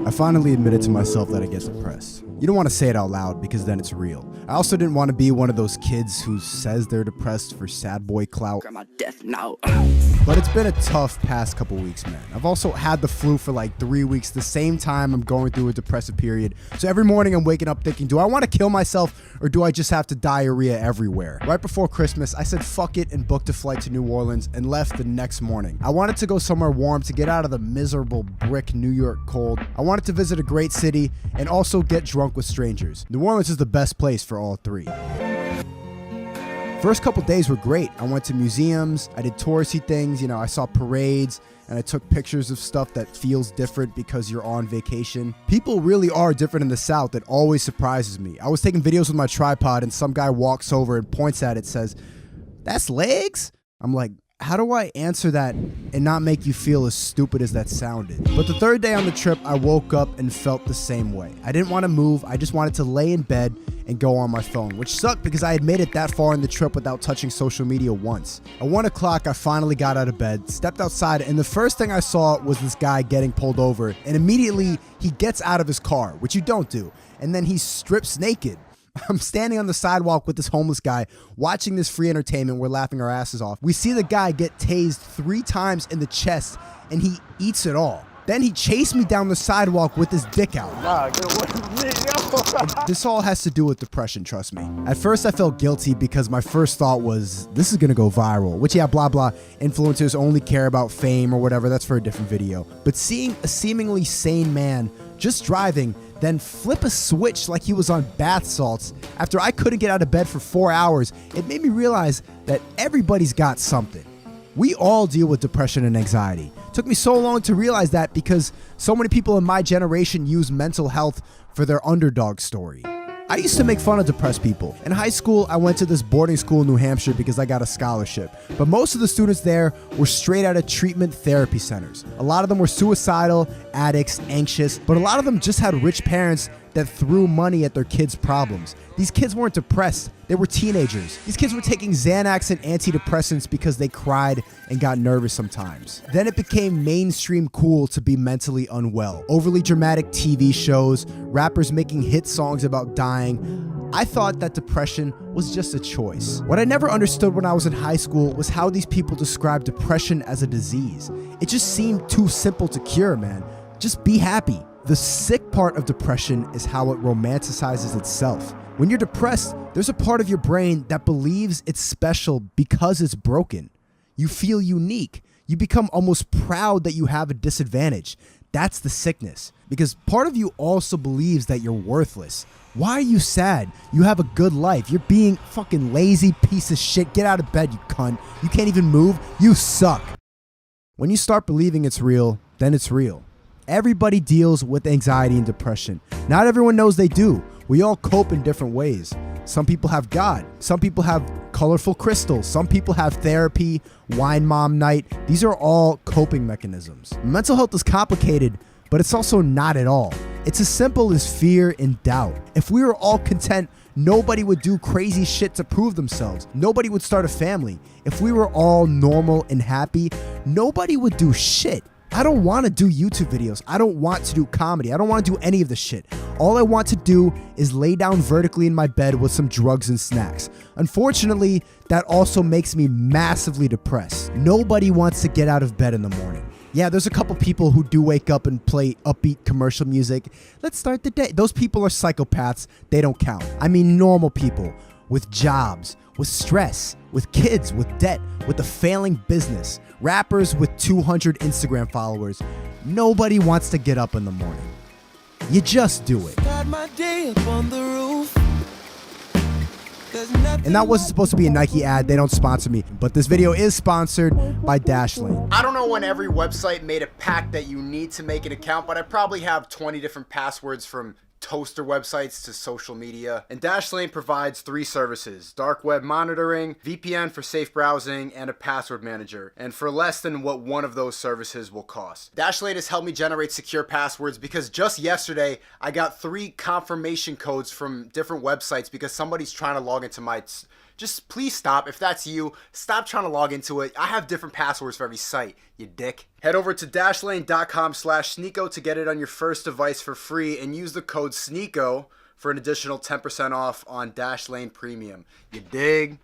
I finally admitted to myself that I get depressed. You don't want to say it out loud because then it's real. I also didn't want to be one of those kids who says they're depressed for sad boy clout. Grandma death note. But it's been a tough past couple weeks, man. I've also had the flu for like 3 weeks, the same time I'm going through a depressive period. So every morning I'm waking up thinking, do I want to kill myself or do I just have to diarrhea everywhere? Right before Christmas, I said fuck it and booked a flight to New Orleans and left the next morning. I wanted to go somewhere warm to get out of the miserable brick New York cold. I wanted to visit a great city and also get drunk with strangers. New Orleans is the best place for all three. First couple days were great. I went to museums, I did touristy things, I saw parades, and I took pictures of stuff that feels different because you're on vacation. People really are different in the South. It always surprises me. I was taking videos with my tripod and some guy walks over and points at it, says, "That's legs?" I'm like, how do I answer that and not make you feel as stupid as that sounded? But the third day on the trip, I woke up and felt the same way. I didn't want to move. I just wanted to lay in bed and go on my phone, which sucked because I had made it that far in the trip without touching social media once. At 1 o'clock, I finally got out of bed, stepped outside, and the first thing I saw was this guy getting pulled over, and immediately he gets out of his car, which you don't do, and then he strips naked. I'm standing on the sidewalk with this homeless guy watching this free entertainment. We're laughing our asses off. We see the guy get tased 3 times in the chest and he eats it all. Then he chased me down the sidewalk with his dick out. Nah, get away from me. This all has to do with depression, trust me. At first I felt guilty because my first thought was, this is gonna go viral, which blah blah, influencers only care about fame or whatever, that's for a different video. But seeing a seemingly sane man just driving, then flip a switch like he was on bath salts after I couldn't get out of bed for 4 hours, it made me realize that everybody's got something. We all deal with depression and anxiety. It took me so long to realize that because so many people in my generation use mental health for their underdog story. I used to make fun of depressed people. In high school, I went to this boarding school in New Hampshire because I got a scholarship. But most of the students there were straight out of treatment therapy centers. A lot of them were suicidal, addicts, anxious, but a lot of them just had rich parents that threw money at their kids' problems. These kids weren't depressed, they were teenagers. These kids were taking Xanax and antidepressants because they cried and got nervous sometimes. Then it became mainstream cool to be mentally unwell. Overly dramatic TV shows, rappers making hit songs about dying. I thought that depression was just a choice. What I never understood when I was in high school was how these people described depression as a disease. It just seemed too simple to cure, man. Just be happy. The sick part of depression is how it romanticizes itself. When you're depressed, there's a part of your brain that believes it's special because it's broken. You feel unique. You become almost proud that you have a disadvantage. That's the sickness. Because part of you also believes that you're worthless. Why are you sad? You have a good life. You're being fucking lazy piece of shit. Get out of bed, you cunt. You can't even move. You suck. When you start believing it's real, then it's real. Everybody deals with anxiety and depression. Not everyone knows they do. We all cope in different ways. Some people have God. Some people have colorful crystals. Some people have therapy, wine mom night. These are all coping mechanisms. Mental health is complicated, but it's also not at all. It's as simple as fear and doubt. If we were all content, nobody would do crazy shit to prove themselves. Nobody would start a family. If we were all normal and happy, nobody would do shit. I don't want to do YouTube videos. I don't want to do comedy. I don't want to do any of this shit. All I want to do is lay down vertically in my bed with some drugs and snacks. Unfortunately, that also makes me massively depressed. Nobody wants to get out of bed in the morning. Yeah, there's a couple people who do wake up and play upbeat commercial music. Let's start the day. Those people are psychopaths. They don't count. I mean normal people with jobs, with stress, with kids, with debt, with a failing business, rappers with 200 Instagram followers. Nobody wants to get up in the morning. You just do it. And that wasn't supposed to be a Nike ad. They don't sponsor me. But this video is sponsored by Dashlane. I don't know when every website made a pact that you need to make an account, but I probably have 20 different passwords from toaster websites to social media. And Dashlane provides 3 services: dark web monitoring, VPN for safe browsing, and a password manager. And for less than what one of those services will cost. Dashlane has helped me generate secure passwords because just yesterday I got 3 confirmation codes from different websites because somebody's trying to log into my just please stop. If that's you, stop trying to log into it. I have different passwords for every site, you dick. Head over to dashlane.com/SNEAKO to get it on your first device for free and use the code SNEAKO for an additional 10% off on Dashlane Premium. You dig?